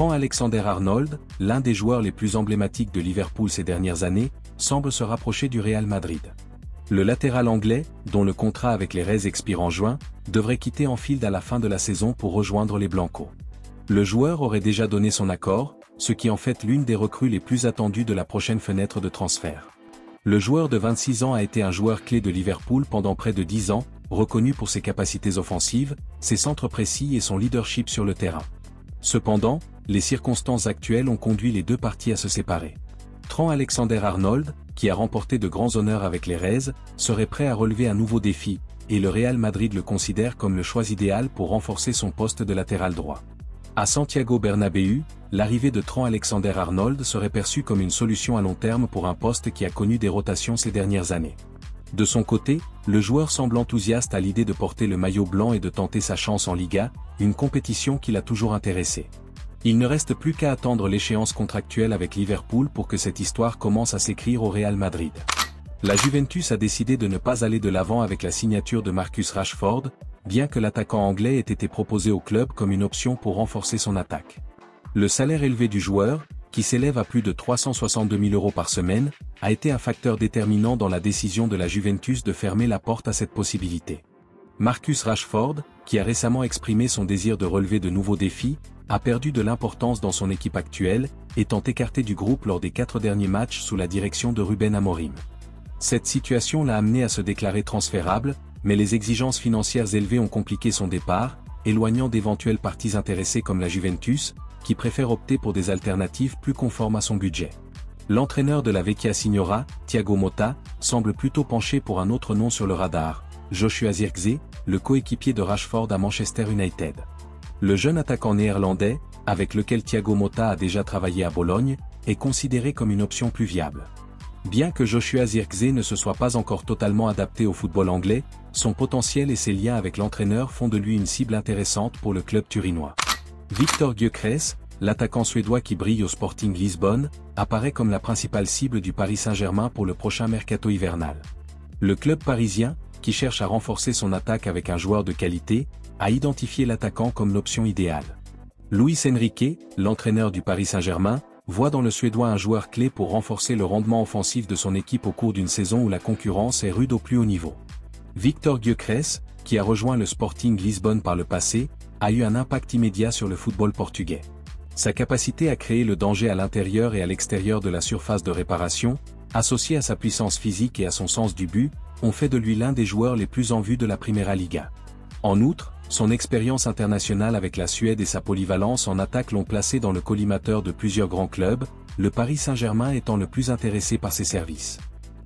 Trent Alexander-Arnold, l'un des joueurs les plus emblématiques de Liverpool ces dernières années, semble se rapprocher du Real Madrid. Le latéral anglais, dont le contrat avec les Reds expire en juin, devrait quitter Anfield à la fin de la saison pour rejoindre les Blancos. Le joueur aurait déjà donné son accord, ce qui en fait l'une des recrues les plus attendues de la prochaine fenêtre de transfert. Le joueur de 26 ans a été un joueur clé de Liverpool pendant près de 10 ans, reconnu pour ses capacités offensives, ses centres précis et son leadership sur le terrain. Cependant, les circonstances actuelles ont conduit les deux parties à se séparer. Trent Alexander-Arnold, qui a remporté de grands honneurs avec les Reds, serait prêt à relever un nouveau défi, et le Real Madrid le considère comme le choix idéal pour renforcer son poste de latéral droit. À Santiago Bernabéu, l'arrivée de Trent Alexander-Arnold serait perçue comme une solution à long terme pour un poste qui a connu des rotations ces dernières années. De son côté, le joueur semble enthousiaste à l'idée de porter le maillot blanc et de tenter sa chance en Liga, une compétition qui l'a toujours intéressé. Il ne reste plus qu'à attendre l'échéance contractuelle avec Liverpool pour que cette histoire commence à s'écrire au Real Madrid. La Juventus a décidé de ne pas aller de l'avant avec la signature de Marcus Rashford, bien que l'attaquant anglais ait été proposé au club comme une option pour renforcer son attaque. Le salaire élevé du joueur, qui s'élève à plus de 362 000 € par semaine, a été un facteur déterminant dans la décision de la Juventus de fermer la porte à cette possibilité. Marcus Rashford, qui a récemment exprimé son désir de relever de nouveaux défis, a perdu de l'importance dans son équipe actuelle, étant écarté du groupe lors des 4 derniers matchs sous la direction de Ruben Amorim. Cette situation l'a amené à se déclarer transférable, mais les exigences financières élevées ont compliqué son départ, éloignant d'éventuelles parties intéressées comme la Juventus, qui préfère opter pour des alternatives plus conformes à son budget. L'entraîneur de la Vecchia Signora, Thiago Motta, semble plutôt pencher pour un autre nom sur le radar, Joshua Zirkzee, le coéquipier de Rashford à Manchester United. Le jeune attaquant néerlandais, avec lequel Thiago Motta a déjà travaillé à Bologne, est considéré comme une option plus viable. Bien que Joshua Zirkzee ne se soit pas encore totalement adapté au football anglais, son potentiel et ses liens avec l'entraîneur font de lui une cible intéressante pour le club turinois. Viktor Gyökeres, l'attaquant suédois qui brille au Sporting Lisbonne, apparaît comme la principale cible du Paris Saint-Germain pour le prochain mercato hivernal. Le club parisien, qui cherche à renforcer son attaque avec un joueur de qualité, a identifié l'attaquant comme l'option idéale. Luis Enrique, l'entraîneur du Paris Saint-Germain, voit dans le Suédois un joueur clé pour renforcer le rendement offensif de son équipe au cours d'une saison où la concurrence est rude au plus haut niveau. Viktor Gyökeres, qui a rejoint le Sporting Lisbonne par le passé, a eu un impact immédiat sur le football portugais. Sa capacité à créer le danger à l'intérieur et à l'extérieur de la surface de réparation, associée à sa puissance physique et à son sens du but, ont fait de lui l'un des joueurs les plus en vue de la Primera Liga. En outre, son expérience internationale avec la Suède et sa polyvalence en attaque l'ont placé dans le collimateur de plusieurs grands clubs, le Paris Saint-Germain étant le plus intéressé par ses services.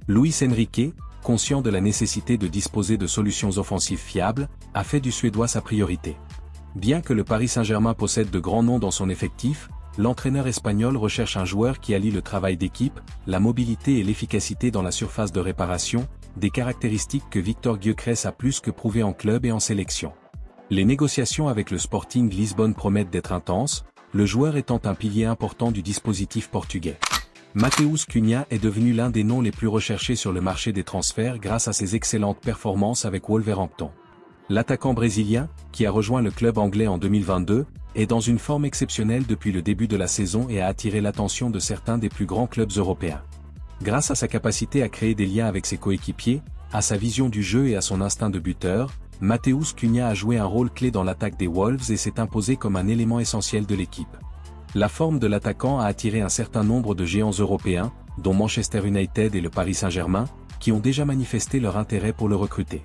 Luis Enrique, conscient de la nécessité de disposer de solutions offensives fiables, a fait du Suédois sa priorité. Bien que le Paris Saint-Germain possède de grands noms dans son effectif, l'entraîneur espagnol recherche un joueur qui allie le travail d'équipe, la mobilité et l'efficacité dans la surface de réparation, des caractéristiques que Viktor Gyökeres a plus que prouvé en club et en sélection. Les négociations avec le Sporting Lisbonne promettent d'être intenses, le joueur étant un pilier important du dispositif portugais. Matheus Cunha est devenu l'un des noms les plus recherchés sur le marché des transferts grâce à ses excellentes performances avec Wolverhampton. L'attaquant brésilien, qui a rejoint le club anglais en 2022, est dans une forme exceptionnelle depuis le début de la saison et a attiré l'attention de certains des plus grands clubs européens. Grâce à sa capacité à créer des liens avec ses coéquipiers, à sa vision du jeu et à son instinct de buteur, Matheus Cunha a joué un rôle clé dans l'attaque des Wolves et s'est imposé comme un élément essentiel de l'équipe. La forme de l'attaquant a attiré un certain nombre de géants européens, dont Manchester United et le Paris Saint-Germain, qui ont déjà manifesté leur intérêt pour le recruter.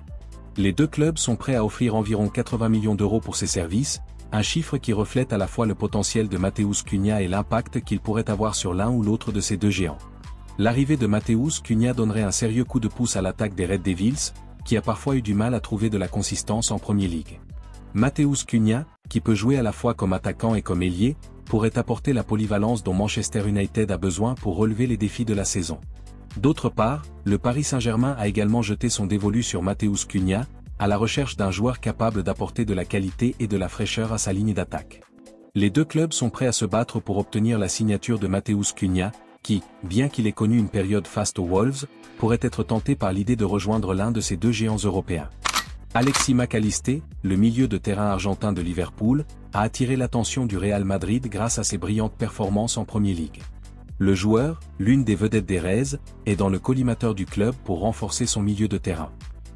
Les deux clubs sont prêts à offrir environ 80 millions d'euros pour ses services, un chiffre qui reflète à la fois le potentiel de Matheus Cunha et l'impact qu'il pourrait avoir sur l'un ou l'autre de ces deux géants. L'arrivée de Matheus Cunha donnerait un sérieux coup de pouce à l'attaque des Red Devils, qui a parfois eu du mal à trouver de la consistance en Premier League. Matheus Cunha, qui peut jouer à la fois comme attaquant et comme ailier, pourrait apporter la polyvalence dont Manchester United a besoin pour relever les défis de la saison. D'autre part, le Paris Saint-Germain a également jeté son dévolu sur Matheus Cunha, à la recherche d'un joueur capable d'apporter de la qualité et de la fraîcheur à sa ligne d'attaque. Les deux clubs sont prêts à se battre pour obtenir la signature de Matheus Cunha, qui, bien qu'il ait connu une période faste aux Wolves, pourrait être tenté par l'idée de rejoindre l'un de ces deux géants européens. Alexis Mac Allister, le milieu de terrain argentin de Liverpool, a attiré l'attention du Real Madrid grâce à ses brillantes performances en Premier League. Le joueur, l'une des vedettes des Reds, est dans le collimateur du club pour renforcer son milieu de terrain.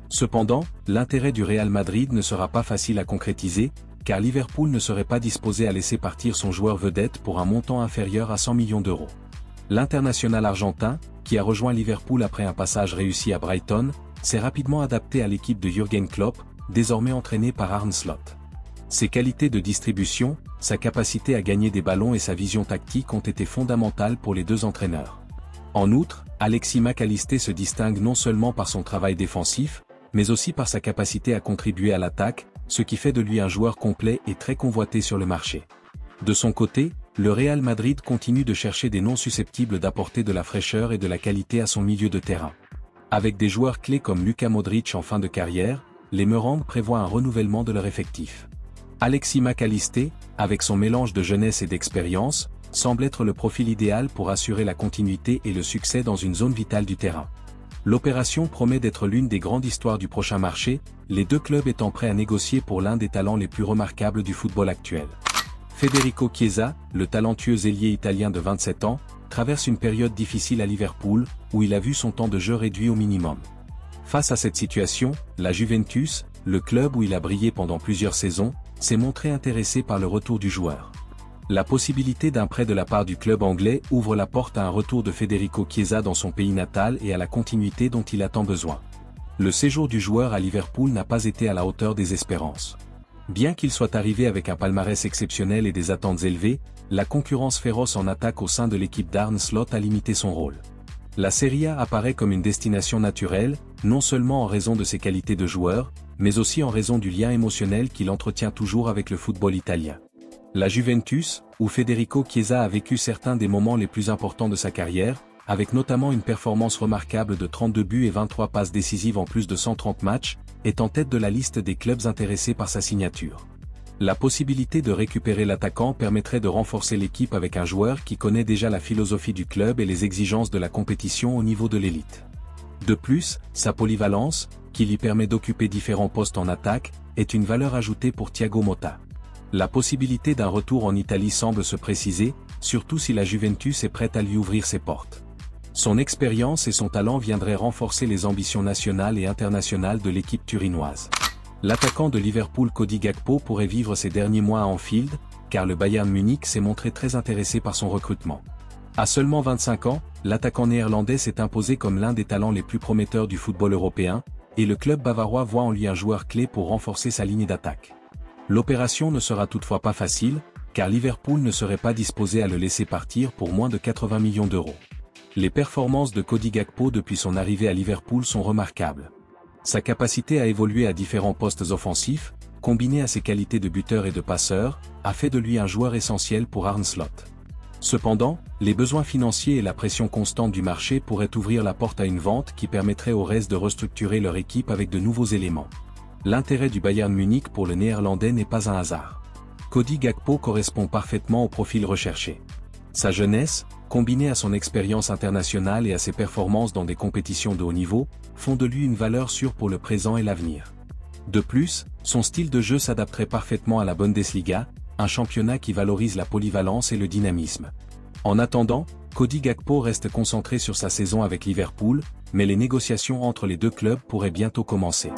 Cependant, l'intérêt du Real Madrid ne sera pas facile à concrétiser, car Liverpool ne serait pas disposé à laisser partir son joueur vedette pour un montant inférieur à 100 millions d'euros. L'international argentin, qui a rejoint Liverpool après un passage réussi à Brighton, s'est rapidement adapté à l'équipe de Jürgen Klopp, désormais entraîné par Arne Slot. Ses qualités de distribution, sa capacité à gagner des ballons et sa vision tactique ont été fondamentales pour les deux entraîneurs. En outre, Alexis Mac Allister se distingue non seulement par son travail défensif, mais aussi par sa capacité à contribuer à l'attaque, ce qui fait de lui un joueur complet et très convoité sur le marché. De son côté, le Real Madrid continue de chercher des noms susceptibles d'apporter de la fraîcheur et de la qualité à son milieu de terrain. Avec des joueurs clés comme Luka Modric en fin de carrière, les Merengues prévoient un renouvellement de leur effectif. Alexis Mac Allister, avec son mélange de jeunesse et d'expérience, semble être le profil idéal pour assurer la continuité et le succès dans une zone vitale du terrain. L'opération promet d'être l'une des grandes histoires du prochain marché, les deux clubs étant prêts à négocier pour l'un des talents les plus remarquables du football actuel. Federico Chiesa, le talentueux ailier italien de 27 ans, traverse une période difficile à Liverpool, où il a vu son temps de jeu réduit au minimum. Face à cette situation, la Juventus, le club où il a brillé pendant plusieurs saisons, s'est montré intéressé par le retour du joueur. La possibilité d'un prêt de la part du club anglais ouvre la porte à un retour de Federico Chiesa dans son pays natal et à la continuité dont il a tant besoin. Le séjour du joueur à Liverpool n'a pas été à la hauteur des espérances. Bien qu'il soit arrivé avec un palmarès exceptionnel et des attentes élevées, la concurrence féroce en attaque au sein de l'équipe d'Arne Slot a limité son rôle. La Serie A apparaît comme une destination naturelle, non seulement en raison de ses qualités de joueur, mais aussi en raison du lien émotionnel qu'il entretient toujours avec le football italien. La Juventus, où Federico Chiesa a vécu certains des moments les plus importants de sa carrière, avec notamment une performance remarquable de 32 buts et 23 passes décisives en plus de 130 matchs, est en tête de la liste des clubs intéressés par sa signature. La possibilité de récupérer l'attaquant permettrait de renforcer l'équipe avec un joueur qui connaît déjà la philosophie du club et les exigences de la compétition au niveau de l'élite. De plus, sa polyvalence, qui lui permet d'occuper différents postes en attaque, est une valeur ajoutée pour Thiago Motta. La possibilité d'un retour en Italie semble se préciser, surtout si la Juventus est prête à lui ouvrir ses portes. Son expérience et son talent viendraient renforcer les ambitions nationales et internationales de l'équipe turinoise. L'attaquant de Liverpool Cody Gakpo pourrait vivre ses derniers mois à Anfield, car le Bayern Munich s'est montré très intéressé par son recrutement. À seulement 25 ans, l'attaquant néerlandais s'est imposé comme l'un des talents les plus prometteurs du football européen, et le club bavarois voit en lui un joueur clé pour renforcer sa ligne d'attaque. L'opération ne sera toutefois pas facile, car Liverpool ne serait pas disposé à le laisser partir pour moins de 80 millions d'euros. Les performances de Cody Gakpo depuis son arrivée à Liverpool sont remarquables. Sa capacité à évoluer à différents postes offensifs, combinée à ses qualités de buteur et de passeur, a fait de lui un joueur essentiel pour Arne Slot. Cependant, les besoins financiers et la pression constante du marché pourraient ouvrir la porte à une vente qui permettrait au Reds de restructurer leur équipe avec de nouveaux éléments. L'intérêt du Bayern Munich pour le Néerlandais n'est pas un hasard. Cody Gakpo correspond parfaitement au profil recherché. Sa jeunesse, combinée à son expérience internationale et à ses performances dans des compétitions de haut niveau, font de lui une valeur sûre pour le présent et l'avenir. De plus, son style de jeu s'adapterait parfaitement à la Bundesliga, un championnat qui valorise la polyvalence et le dynamisme. En attendant, Cody Gakpo reste concentré sur sa saison avec Liverpool, mais les négociations entre les deux clubs pourraient bientôt commencer.